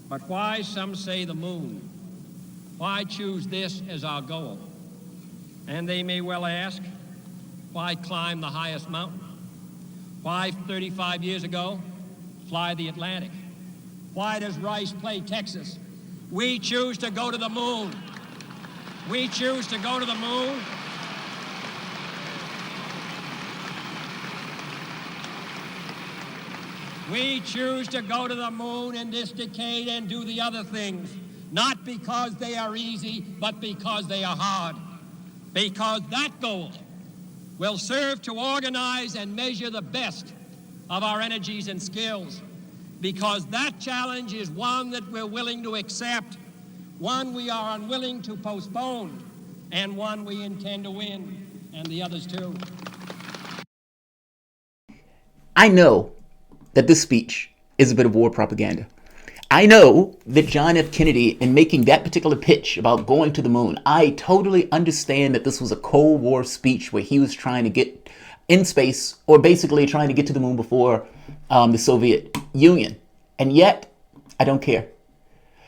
But why, some say, the moon? Why choose this as our goal? And they may well ask, why climb the highest mountain? Why, 35 years ago, fly the Atlantic? Why does Rice play Texas? We choose to go to the moon. We choose to go to the moon. We choose to go to the moon in this decade and do the other things, not because they are easy, but because they are hard. Because that goal will serve to organize and measure the best of our energies and skills. Because that challenge is one that we're willing to accept, one we are unwilling to postpone, and one we intend to win, and the others too. I know that this speech is a bit of war propaganda. I know that John F. Kennedy, in making that particular pitch about going to the moon, I totally understand that this was a Cold War speech where he was trying to get in space, or basically trying to get to the moon before the Soviet Union. And yet, I don't care.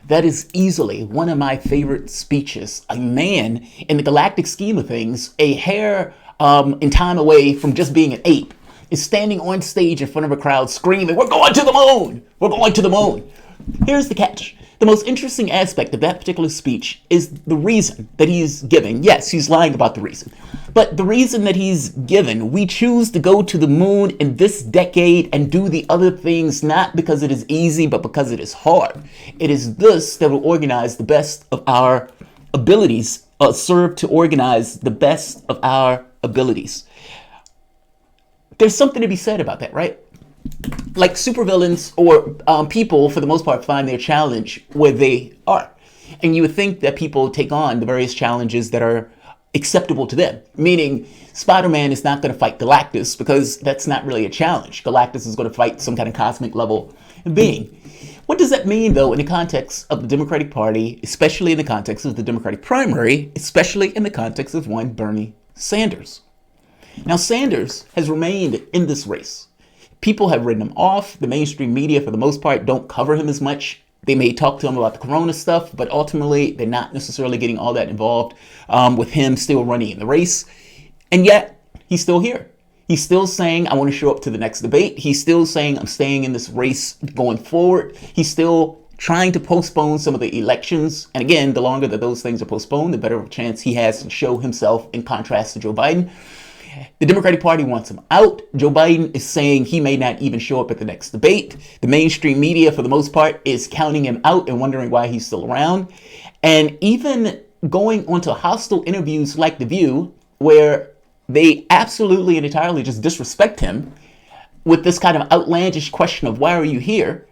That is easily one of my favorite speeches. A man, in the galactic scheme of things, a hair in time away from just being an ape, is standing on stage in front of a crowd screaming, "We're going to the moon! We're going to the moon!" Here's the catch. The most interesting aspect of that particular speech is the reason that he's giving. Yes, he's lying about the reason. But the reason that he's given, we choose to go to the moon in this decade and do the other things, not because it is easy, but because it is hard. It is this that will organize the best of our abilities, serve to organize the best of our abilities. There's something to be said about that, right? Like supervillains or people, for the most part, find their challenge where they are. And you would think that people take on the various challenges that are acceptable to them. Meaning, Spider-Man is not going to fight Galactus because that's not really a challenge. Galactus is going to fight some kind of cosmic level being. What does that mean, though, in the context of the Democratic Party, especially in the context of the Democratic primary, especially in the context of one Bernie Sanders? Now, Sanders has remained in this race. People have written him off. The mainstream media, for the most part, don't cover him as much. They may talk to him about the corona stuff, but ultimately, they're not necessarily getting all that involved with him still running in the race. And yet, he's still here. He's still saying, I want to show up to the next debate. He's still saying, I'm staying in this race going forward. He's still trying to postpone some of the elections. And again, the longer that those things are postponed, the better of a chance he has to show himself in contrast to Joe Biden. The Democratic Party wants him out. Joe Biden is saying he may not even show up at the next debate. The mainstream media, for the most part, is counting him out and wondering why he's still around. And even going onto hostile interviews like The View, where they absolutely and entirely just disrespect him with this kind of outlandish question of why are you here?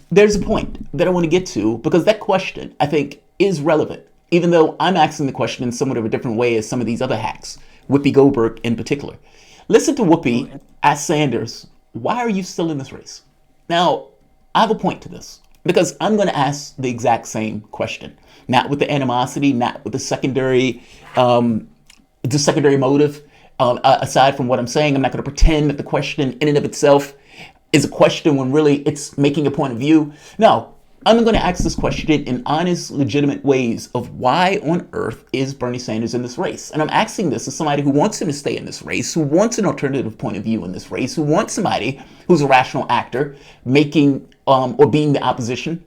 There's a point that I want to get to, because that question, I think, is relevant, even though I'm asking the question in somewhat of a different way as some of these other hacks. Whoopi Goldberg in particular. Listen to Whoopi ask Sanders, why are you still in this race? Now, I have a point to this, because I'm going to ask the exact same question. Not with the animosity, not with the secondary motive. Aside from what I'm saying, I'm not going to pretend that the question in and of itself is a question when really it's making a point of view. No. I'm going to ask this question in honest, legitimate ways of why on earth is Bernie Sanders in this race? And I'm asking this as somebody who wants him to stay in this race, who wants an alternative point of view in this race, who wants somebody who's a rational actor making or being the opposition.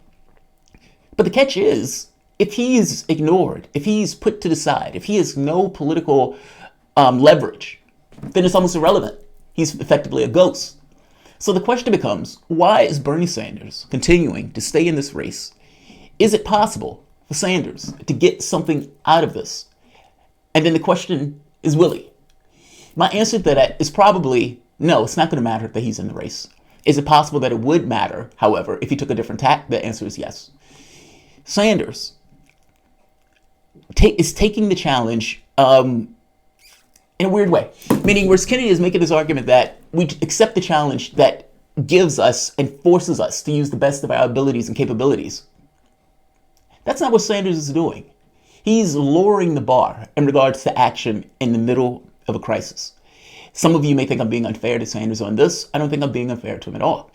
But the catch is, if he is ignored, if he's put to the side, if he has no political leverage, then it's almost irrelevant. He's effectively a ghost. So the question becomes, why is Bernie Sanders continuing to stay in this race? Is it possible for Sanders to get something out of this? And then the question is, will he? My answer to that is probably no, it's not going to matter that he's in the race. Is it possible that it would matter, however, if he took a different tack? The answer is yes. Sanders is taking the challenge in a weird way. Meaning, whereas Kennedy is making this argument that we accept the challenge that gives us and forces us to use the best of our abilities and capabilities. That's not what Sanders is doing. He's lowering the bar in regards to action in the middle of a crisis. Some of you may think I'm being unfair to Sanders on this. I don't think I'm being unfair to him at all.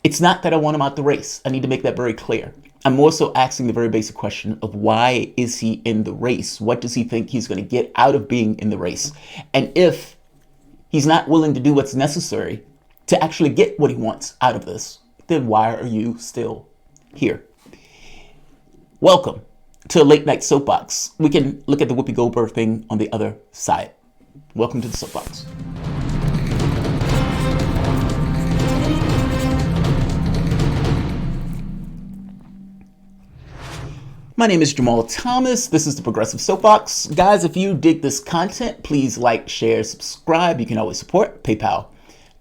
It's not that I want him out the race. I need to make that very clear. I'm more so asking the very basic question of why is he in the race? What does he think he's going to get out of being in the race? And if he's not willing to do what's necessary to actually get what he wants out of this, then why are you still here? Welcome to Late Night Soapbox. We can look at the Whoopi Goldberg thing on the other side. Welcome to the Soapbox. My name is Jamal Thomas. This is the Progressive Soapbox. Guys, if you dig this content, please like, share, subscribe. You can always support PayPal,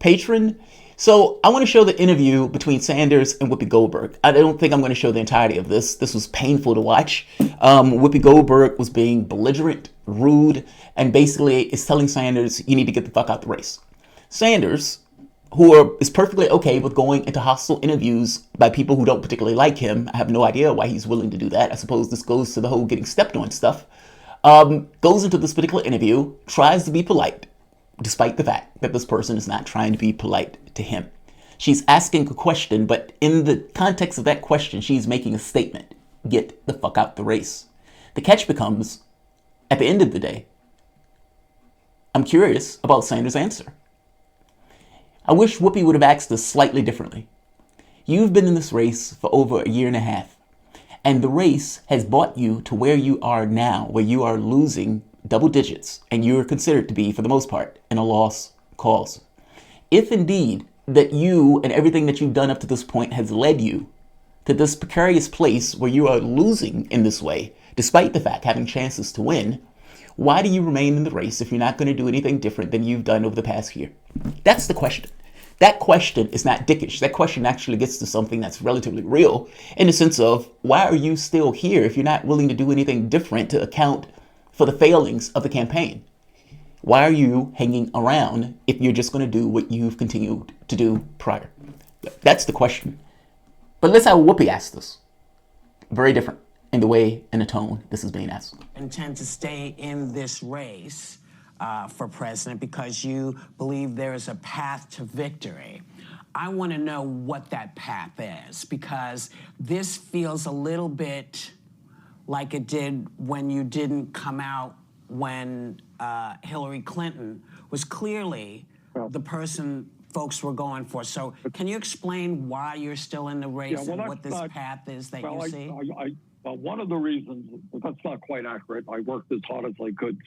Patreon. So I want to show the interview between Sanders and Whoopi Goldberg. I don't think I'm going to show the entirety of this. This was painful to watch. Whoopi Goldberg was being belligerent, rude, and basically is telling Sanders, you need to get the fuck out the race. Sanders, is perfectly okay with going into hostile interviews by people who don't particularly like him. I have no idea why he's willing to do that. I suppose this goes to the whole getting stepped on stuff. Goes into this particular interview, tries to be polite, despite the fact that this person is not trying to be polite to him. She's asking a question, but in the context of that question, she's making a statement. Get the fuck out the race. The catch becomes, at the end of the day, I'm curious about Sanders' answer. I wish Whoopi would have asked this slightly differently. You've been in this race for over a year and a half, and the race has brought you to where you are now, where you are losing double digits, and you are considered to be, for the most part, in a lost cause. If indeed that you and everything that you've done up to this point has led you to this precarious place where you are losing in this way, despite the fact having chances to win, why do you remain in the race if you're not going to do anything different than you've done over the past year? That's the question. That question is not dickish. That question actually gets to something that's relatively real in the sense of, why are you still here if you're not willing to do anything different to account for the failings of the campaign? Why are you hanging around if you're just going to do what you've continued to do prior? That's the question. But let's have Whoopi ask this. Very different in the way and the tone this is being asked. Intend to stay in this race for president because you believe there is a path to victory. I want to know what that path is, because this feels a little bit like it did when you didn't come out when Hillary Clinton was clearly the person folks were going for. So can you explain why you're still in the race and what this path is that you see? One of the reasons, that's not quite accurate. I worked as hard as I could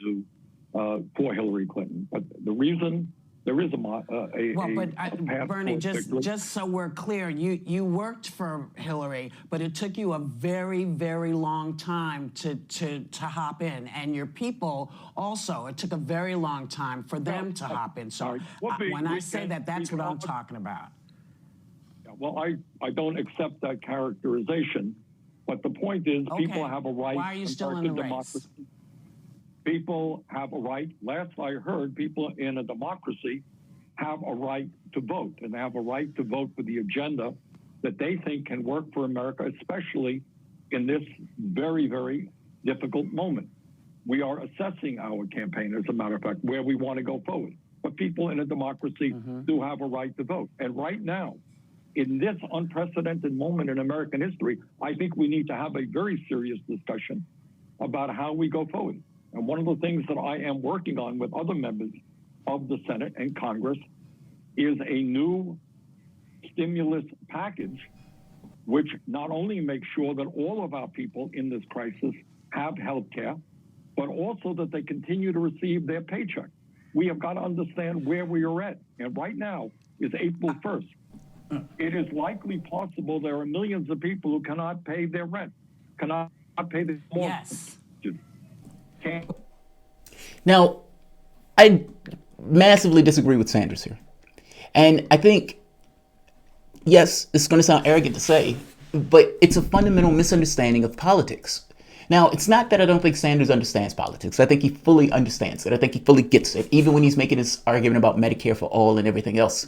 for Hillary Clinton. But the reason there is a path Bernie, victory. just so we're clear, you worked for Hillary, but it took you a very, very long time to hop in, and your people also. It took a very long time for them to hop in. So when I say that, that's what I'm talking about. Well, I don't accept that characterization. But the point is, people have a right. Why are you still in the race? People have a right. Last I heard, people in a democracy have a right to vote, and they have a right to vote for the agenda that they think can work for America, especially in this very, very difficult moment. We are assessing our campaign, as a matter of fact, where we want to go forward. But people in a democracy do have a right to vote. And right now, in this unprecedented moment in American history, I think we need to have a very serious discussion about how we go forward. And one of the things that I am working on with other members of the Senate and Congress is a new stimulus package, which not only makes sure that all of our people in this crisis have health care, but also that they continue to receive their paycheck. We have got to understand where we are at. And right now is April 1st. It is likely possible there are millions of people who cannot pay their rent, cannot pay their mortgage. Yes. Now, I massively disagree with Sanders here. And I think, yes, it's going to sound arrogant to say, but it's a fundamental misunderstanding of politics. Now, it's not that I don't think Sanders understands politics. I think he fully understands it. I think he fully gets it, even when he's making his argument about Medicare for all and everything else.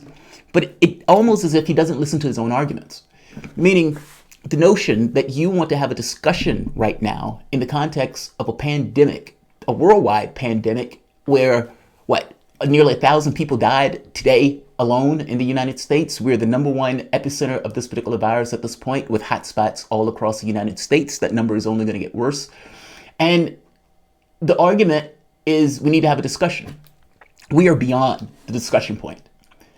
But it almost as if he doesn't listen to his own arguments. Meaning, the notion that you want to have a discussion right now in the context of a pandemic, a worldwide pandemic, where, nearly 1,000 people died today alone in the United States. We're the number one epicenter of this particular virus at this point, with hotspots all across the United States. That number is only going to get worse. And the argument is we need to have a discussion. We are beyond the discussion point.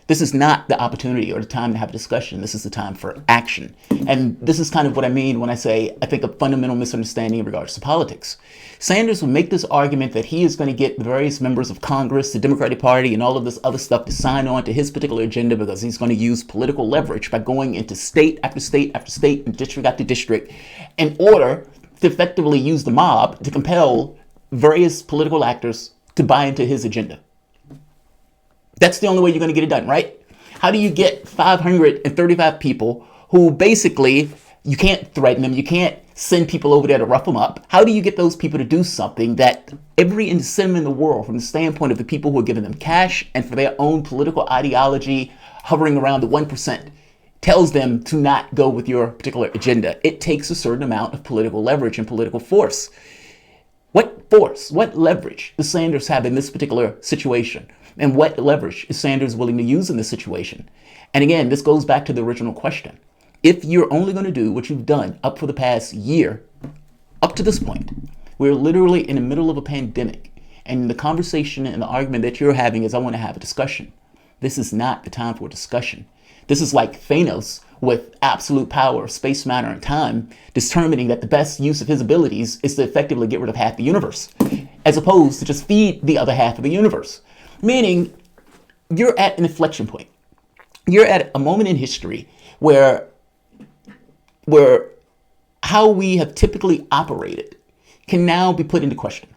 This is not the opportunity or the time to have a discussion. This is the time for action. And this is kind of what I mean when I say I think a fundamental misunderstanding in regards to politics. Sanders will make this argument that he is going to get the various members of Congress, the Democratic Party, and all of this other stuff to sign on to his particular agenda because he's going to use political leverage by going into state after state after state and district after district in order to effectively use the mob to compel various political actors to buy into his agenda. That's the only way you're going to get it done, right? How do you get 535 people who basically, you can't threaten them, you can't send people over there to rough them up? How do you get those people to do something that every incentive in the world, from the standpoint of the people who are giving them cash and for their own political ideology hovering around the 1%, tells them to not go with your particular agenda? It takes a certain amount of political leverage and political force. What force, what leverage does Sanders have in this particular situation? And what leverage is Sanders willing to use in this situation? And again, this goes back to the original question. If you're only going to do what you've done up for the past year, up to this point, we're literally in the middle of a pandemic. And the conversation and the argument that you're having is, I want to have a discussion. This is not the time for a discussion. This is like Thanos with absolute power of space, matter, and time, determining that the best use of his abilities is to effectively get rid of half the universe, as opposed to just feed the other half of the universe. Meaning, you're at an inflection point. You're at a moment in history where how we have typically operated can now be put into question.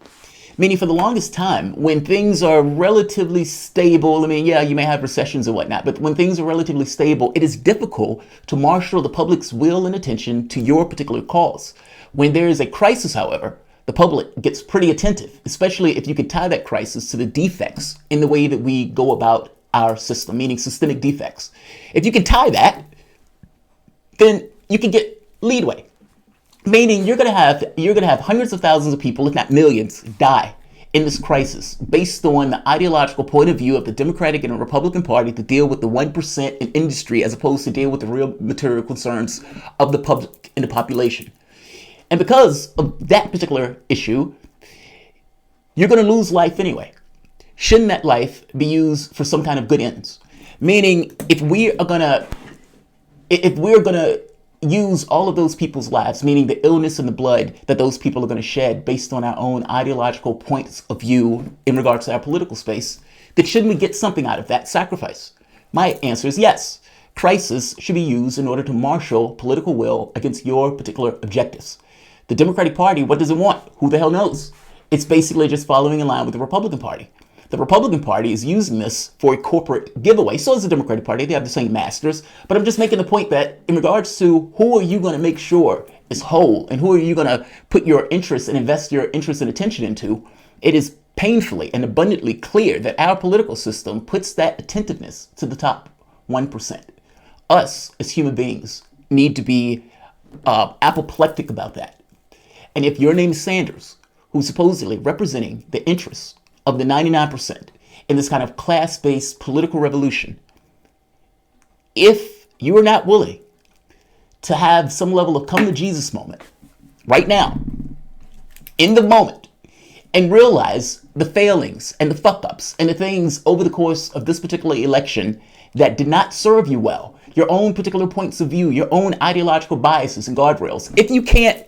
Meaning, for the longest time, when things are relatively stable, I mean, yeah, you may have recessions and whatnot, but when things are relatively stable, it is difficult to marshal the public's will and attention to your particular cause. When there is a crisis, however, the public gets pretty attentive, especially if you could tie that crisis to the defects in the way that we go about our system, meaning systemic defects. If you can tie that, then you can get leadway. Meaning you're gonna have hundreds of thousands of people, if not millions, die in this crisis based on the ideological point of view of the Democratic and the Republican Party to deal with the 1% in industry as opposed to deal with the real material concerns of the public and the population. And because of that particular issue, you're going to lose life anyway. Shouldn't that life be used for some kind of good ends? Meaning, if we're going to use all of those people's lives, meaning the illness and the blood that those people are going to shed based on our own ideological points of view in regards to our political space, then shouldn't we get something out of that sacrifice? My answer is yes. Crisis should be used in order to marshal political will against your particular objectives. The Democratic Party, what does it want? Who the hell knows? It's basically just following in line with the Republican Party. The Republican Party is using this for a corporate giveaway. So is the Democratic Party. They have the same masters. But I'm just making the point that in regards to who are you going to make sure is whole and who are you going to put your interest and invest your interest and attention into, it is painfully and abundantly clear that our political system puts that attentiveness to the top 1%. Us as human beings need to be apoplectic about that. And if your name is Sanders, who's supposedly representing the interests of the 99% in this kind of class-based political revolution, if you are not willing to have some level of come to Jesus moment right now, in the moment, and realize the failings and the fuck-ups and the things over the course of this particular election that did not serve you well, your own particular points of view, your own ideological biases and guardrails, if you can't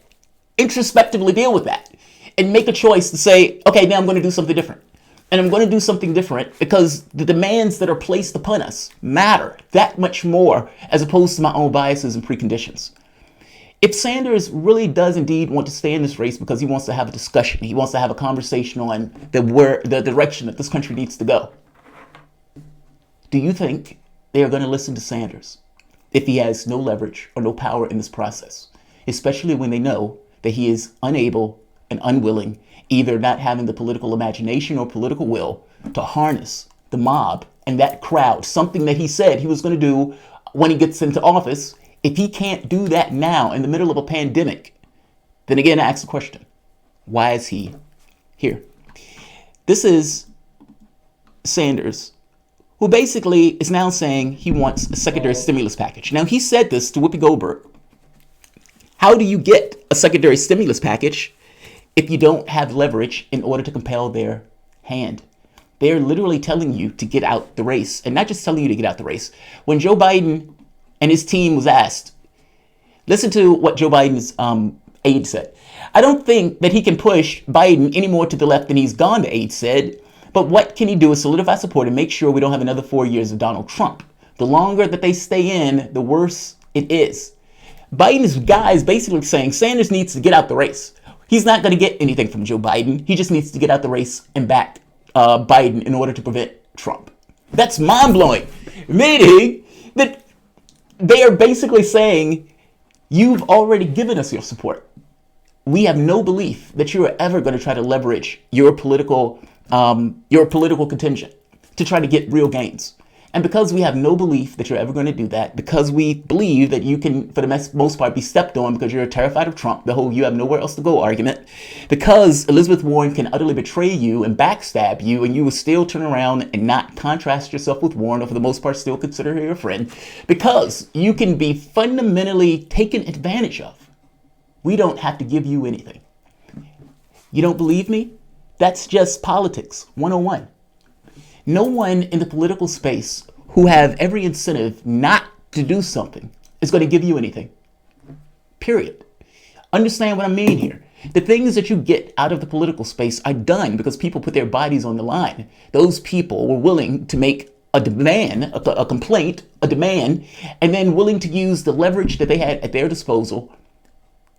introspectively deal with that and make a choice to say, okay, now I'm going to do something different. And I'm going to do something different because the demands that are placed upon us matter that much more as opposed to my own biases and preconditions. If Sanders really does indeed want to stay in this race because he wants to have a discussion, he wants to have a conversation on the direction that this country needs to go, do you think they are going to listen to Sanders if he has no leverage or no power in this process, especially when they know that he is unable and unwilling, either not having the political imagination or political will to harness the mob and that crowd, something that he said he was going to do when he gets into office? If he can't do that now in the middle of a pandemic, then again, I ask the question, why is he here? This is Sanders, who basically is now saying he wants a secondary stimulus package. Now, he said this to Whoopi Goldberg. How do you get a secondary stimulus package if you don't have leverage in order to compel their hand? They're literally telling you to get out the race, and not just telling you to get out the race. When Joe Biden and his team was asked, listen to what Joe Biden's aide said. I don't think that he can push Biden any more to the left than he's gone, the aide said. But what can he do is solidify support and make sure we don't have another 4 years of Donald Trump. The longer that they stay in, the worse it is. Biden's guy is basically saying Sanders needs to get out the race. He's not going to get anything from Joe Biden. He just needs to get out the race and back Biden in order to prevent Trump. That's mind-blowing. Meaning that they are basically saying, you've already given us your support. We have no belief that you are ever going to try to leverage your political contingent to try to get real gains. And because we have no belief that you're ever going to do that, because we believe that you can, for the most part, be stepped on because you're terrified of Trump, the whole you have nowhere else to go argument, because Elizabeth Warren can utterly betray you and backstab you, and you will still turn around and not contrast yourself with Warren, or for the most part still consider her your friend, because you can be fundamentally taken advantage of. We don't have to give you anything. You don't believe me? That's just politics 101. No one in the political space who have every incentive not to do something is going to give you anything. Period. Understand what I mean here. The things that you get out of the political space are done because people put their bodies on the line. Those people were willing to make a demand, a complaint, a demand, and then willing to use the leverage that they had at their disposal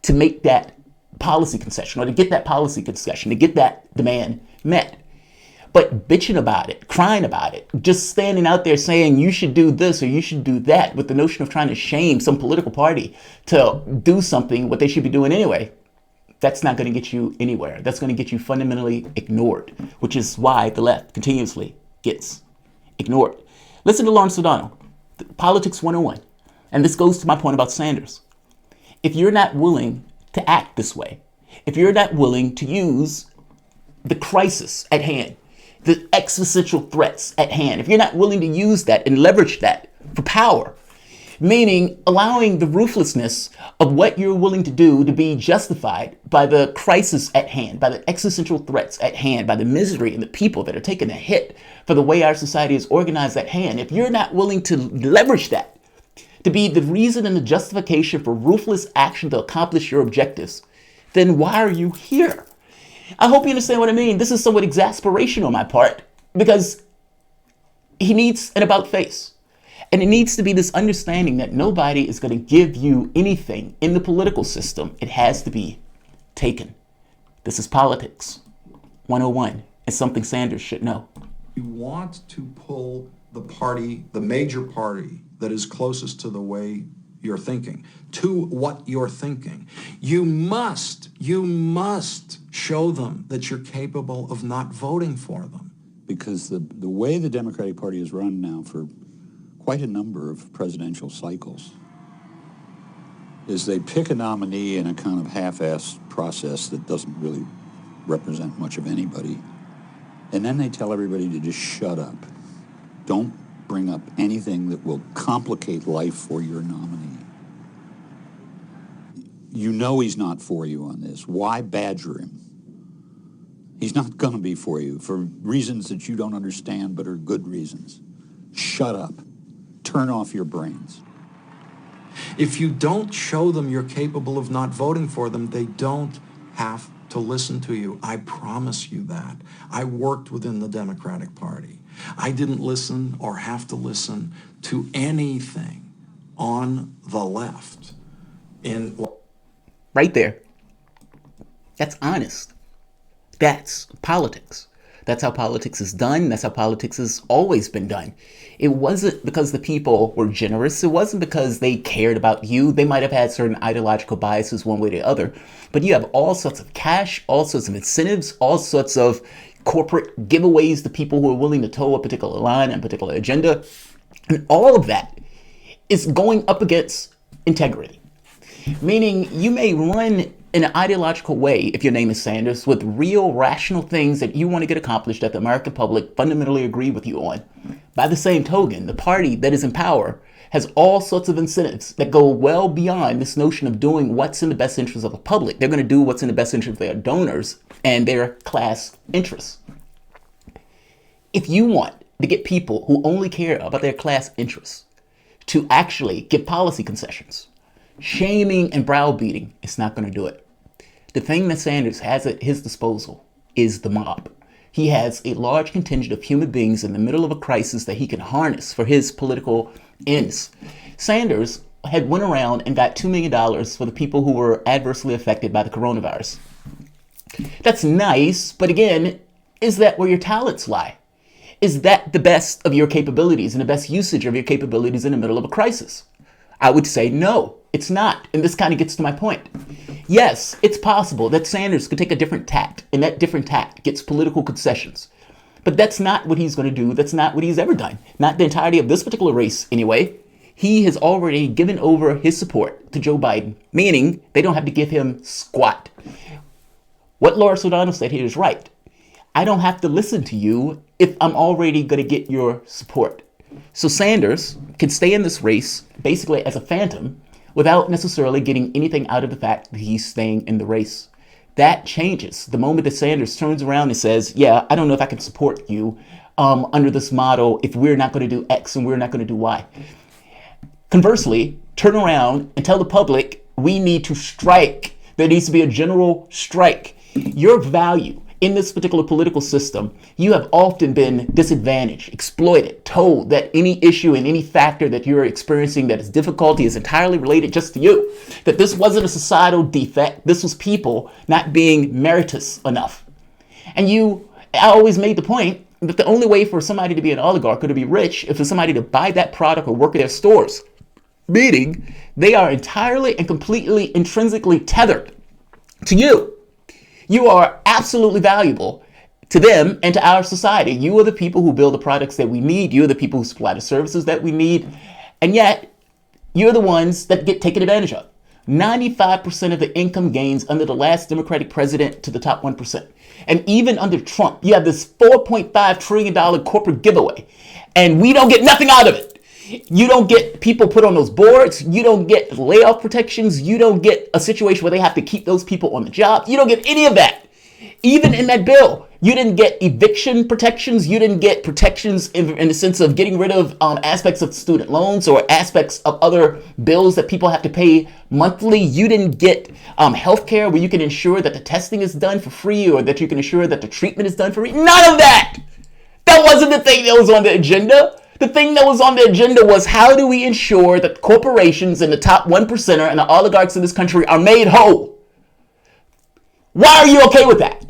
to make that policy concession, or to get that policy concession, to get that demand met. But bitching about it, crying about it, just standing out there saying you should do this or you should do that with the notion of trying to shame some political party to do something what they should be doing anyway, that's not going to get you anywhere. That's going to get you fundamentally ignored, which is why the left continuously gets ignored. Listen to Lawrence O'Donnell, Politics 101. And this goes to my point about Sanders. If you're not willing to act this way, if you're not willing to use the crisis at hand, the existential threats at hand, if you're not willing to use that and leverage that for power, meaning allowing the ruthlessness of what you're willing to do to be justified by the crisis at hand, by the existential threats at hand, by the misery and the people that are taking a hit for the way our society is organized at hand, if you're not willing to leverage that to be the reason and the justification for ruthless action to accomplish your objectives, then why are you here? I hope you understand what I mean. This is somewhat exasperation on my part because he needs an about face. And it needs to be this understanding that nobody is going to give you anything in the political system. It has to be taken. This is Politics 101. It's something Sanders should know. You want to pull the party, the major party that is closest to the way you're thinking, to what you're thinking. You must show them that you're capable of not voting for them. Because the way the Democratic Party is run now for quite a number of presidential cycles is they pick a nominee in a kind of half-assed process that doesn't really represent much of anybody. And then they tell everybody to just shut up. Don't bring up anything that will complicate life for your nominee. You know he's not for you on this. Why badger him? He's not going to be for you for reasons that you don't understand but are good reasons. Shut up. Turn off your brains. If you don't show them you're capable of not voting for them, they don't have to listen to you. I promise you that. I worked within the Democratic Party. I didn't listen or have to listen to anything on the left. Right there. That's honest. That's politics. That's how politics is done. That's how politics has always been done. It wasn't because the people were generous. It wasn't because they cared about you. They might have had certain ideological biases one way or the other. But you have all sorts of cash, all sorts of incentives, all sorts of corporate giveaways to people who are willing to toe a particular line and a particular agenda. And all of that is going up against integrity. Meaning you may run in an ideological way, if your name is Sanders, with real rational things that you want to get accomplished that the American public fundamentally agree with you on. By the same token, the party that is in power has all sorts of incentives that go well beyond this notion of doing what's in the best interest of the public. They're going to do what's in the best interest of their donors and their class interests. If you want to get people who only care about their class interests to actually give policy concessions, shaming and browbeating is not going to do it. The thing that Sanders has at his disposal is the mob. He has a large contingent of human beings in the middle of a crisis that he can harness for his political ends. Sanders had went around and got $2 million for the people who were adversely affected by the coronavirus. That's nice, but again, is that where your talents lie? Is that the best of your capabilities and the best usage of your capabilities in the middle of a crisis? I would say no, it's not. And this kind of gets to my point. Yes, it's possible that Sanders could take a different tact, and that different tact gets political concessions. But that's not what he's going to do. That's not what he's ever done. Not the entirety of this particular race, anyway. He has already given over his support to Joe Biden, meaning they don't have to give him squat. What Laura Sodano said here is right. I don't have to listen to you if I'm already going to get your support. So Sanders can stay in this race basically as a phantom without necessarily getting anything out of the fact that he's staying in the race. That changes the moment that Sanders turns around and says, yeah, I don't know if I can support you under this model if we're not going to do X and we're not going to do Y. Conversely, turn around and tell the public we need to strike. There needs to be a general strike. Your value in this particular political system, you have often been disadvantaged, exploited, told that any issue and any factor that you're experiencing that is difficulty is entirely related just to you, that this wasn't a societal defect, this was people not being meritorious enough. And I always made the point that the only way for somebody to be an oligarch or to be rich is for somebody to buy that product or work at their stores, meaning they are entirely and completely intrinsically tethered to you. You are absolutely valuable to them and to our society. You are the people who build the products that we need. You are the people who supply the services that we need. And yet, you're the ones that get taken advantage of. 95% of the income gains under the last Democratic president to the top 1%. And even under Trump, you have this $4.5 trillion corporate giveaway. And we don't get nothing out of it. You don't get people put on those boards. You don't get layoff protections. You don't get a situation where they have to keep those people on the job. You don't get any of that. Even in that bill, you didn't get eviction protections. You didn't get protections in the sense of getting rid of aspects of student loans or aspects of other bills that people have to pay monthly. You didn't get healthcare where you can ensure that the testing is done for free or that you can ensure that the treatment is done for free. None of that. That wasn't the thing that was on the agenda. The thing that was on the agenda was how do we ensure that corporations and the top 1%er and the oligarchs in this country are made whole? Why are you okay with that?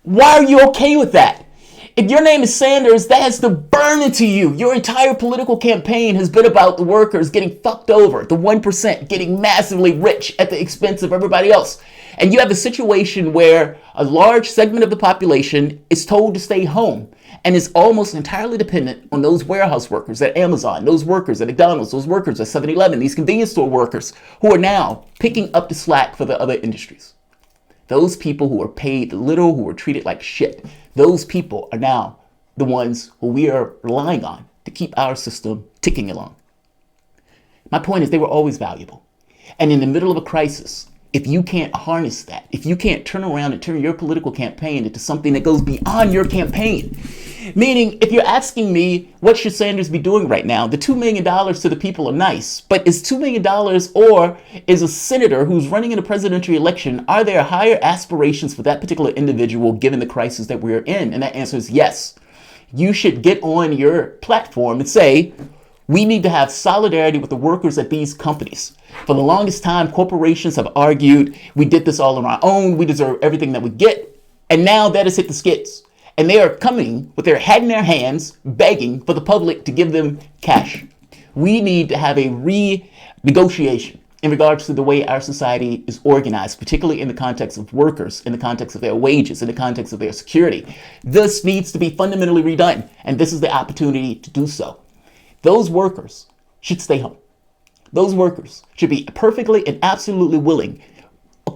Why are you okay with that? If your name is Sanders, that has to burn into you. Your entire political campaign has been about the workers getting fucked over, the 1% getting massively rich at the expense of everybody else. And you have a situation where a large segment of the population is told to stay home and is almost entirely dependent on those warehouse workers at Amazon, those workers at McDonald's, those workers at 7-Eleven, these convenience store workers who are now picking up the slack for the other industries. Those people who are paid little, who are treated like shit, those people are now the ones who we are relying on to keep our system ticking along. My point is they were always valuable. And in the middle of a crisis, if you can't harness that, if you can't turn around and turn your political campaign into something that goes beyond your campaign, meaning if you're asking me what should Sanders be doing right now, the $2 million to the people are nice, but is $2 million or is a senator who's running in a presidential election, are there higher aspirations for that particular individual given the crisis that we're in? And that answer is yes. You should get on your platform and say, we need to have solidarity with the workers at these companies. For the longest time, corporations have argued, we did this all on our own, we deserve everything that we get. And now that has hit the skids. And they are coming with their head in their hands, begging for the public to give them cash. We need to have a renegotiation in regards to the way our society is organized, particularly in the context of workers, in the context of their wages, in the context of their security. This needs to be fundamentally redone, and this is the opportunity to do so. Those workers should stay home. Those workers should be perfectly and absolutely willing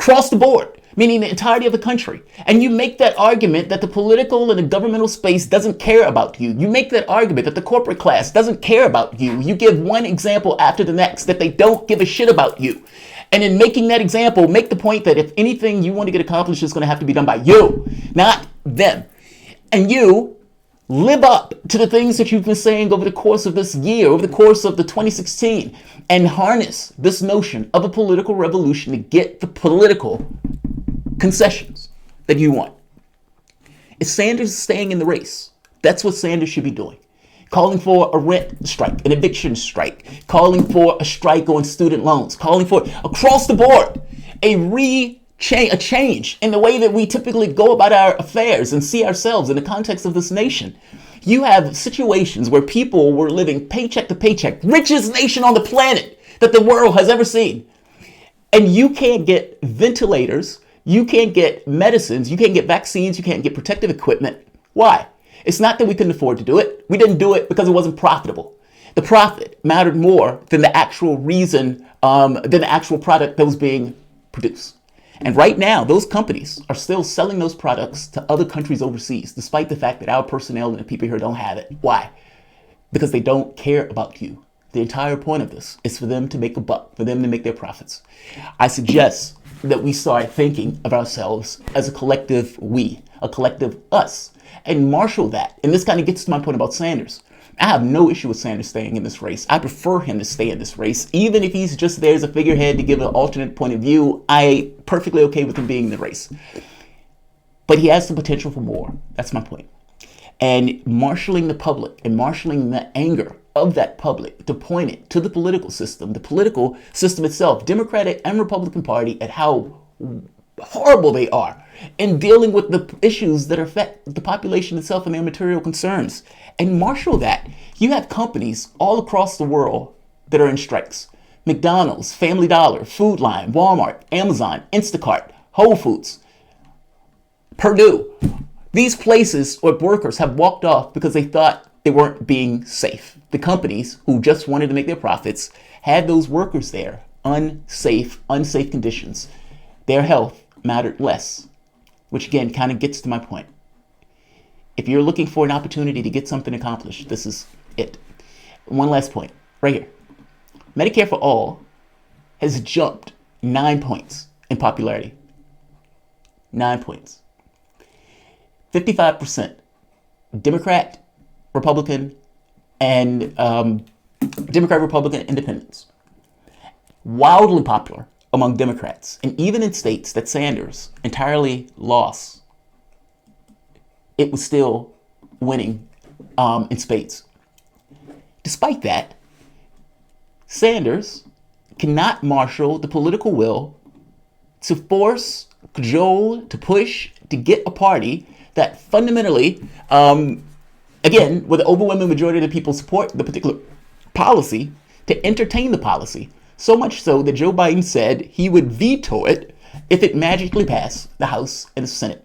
across the board, meaning the entirety of the country. And you make that argument that the political and the governmental space doesn't care about you. You make that argument that the corporate class doesn't care about you. You give one example after the next that they don't give a shit about you. And in making that example, make the point that if anything you want to get accomplished is going to have to be done by you, not them. And you live up to the things that you've been saying over the course of this year, over the course of the 2016, and harness this notion of a political revolution to get the political concessions that you want. If Sanders is staying in the race, that's what Sanders should be doing. Calling for a rent strike, an eviction strike, calling for a strike on student loans, calling for, across the board, a change in the way that we typically go about our affairs and see ourselves in the context of this nation. You have situations where people were living paycheck to paycheck, richest nation on the planet that the world has ever seen. And you can't get ventilators, you can't get medicines, you can't get vaccines, you can't get protective equipment. Why? It's not that we couldn't afford to do it. We didn't do it because it wasn't profitable. The profit mattered more than the actual reason, than the actual product that was being produced. And right now, those companies are still selling those products to other countries overseas, despite the fact that our personnel and the people here don't have it. Why? Because they don't care about you. The entire point of this is for them to make a buck, for them to make their profits. I suggest that we start thinking of ourselves as a collective we, a collective us, and marshal that. And this kind of gets to my point about Sanders. I have no issue with Sanders staying in this race. I prefer him to stay in this race. Even if he's just there as a figurehead to give an alternate point of view, I'm perfectly okay with him being in the race. But he has the potential for more. That's my point. And marshaling the public and marshaling the anger of that public to point it to the political system itself, Democratic and Republican Party, at how horrible they are in dealing with the issues that affect the population itself and their material concerns. And marshal that. You have companies all across the world that are in strikes. McDonald's, Family Dollar, Food Line, Walmart, Amazon, Instacart, Whole Foods, Purdue. These places or workers have walked off because they thought they weren't being safe. The companies who just wanted to make their profits had those workers there, unsafe conditions. Their health mattered less, which again kind of gets to my point. If you're looking for an opportunity to get something accomplished, this is it. One last point, right here. Medicare for All has jumped 9 points in popularity. 9 points. 55% Democrat, Republican, and Democrat, Republican independents. Wildly popular among Democrats, and even in states that Sanders entirely lost, it was still winning in spades. Despite that, Sanders cannot marshal the political will to force, cajole, to push, to get a party that fundamentally, again, where the overwhelming majority of the people support the particular policy, to entertain the policy. So much so that Joe Biden said he would veto it if it magically passed the House and the Senate.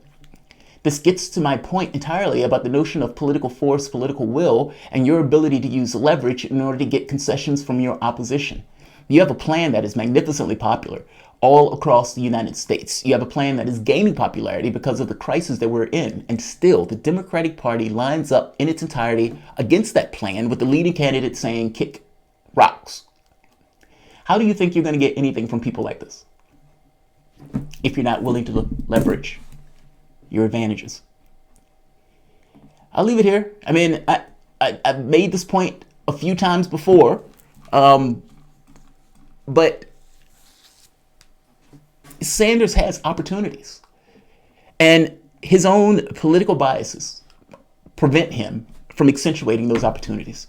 This gets to my point entirely about the notion of political force, political will, and your ability to use leverage in order to get concessions from your opposition. You have a plan that is magnificently popular all across the United States. You have a plan that is gaining popularity because of the crisis that we're in. And still, the Democratic Party lines up in its entirety against that plan, with the leading candidate saying, kick rocks. How do you think you're going to get anything from people like this if you're not willing to leverage your advantages? I'll leave it here. I mean, I've made this point a few times before, but Sanders has opportunities, and his own political biases prevent him from accentuating those opportunities.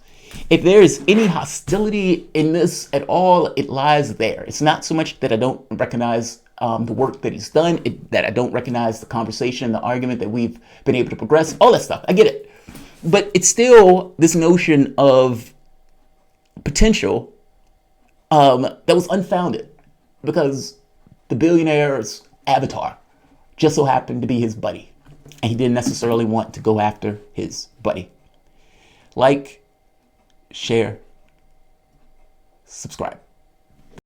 If there is any hostility in this at all, it lies there. It's not so much that I don't recognize the work that he's done, that I don't recognize the conversation, the argument that we've been able to progress, all that stuff. I get it. But it's still this notion of potential that was unfounded because the billionaire's avatar just so happened to be his buddy, and he didn't necessarily want to go after his buddy. Like, share, subscribe.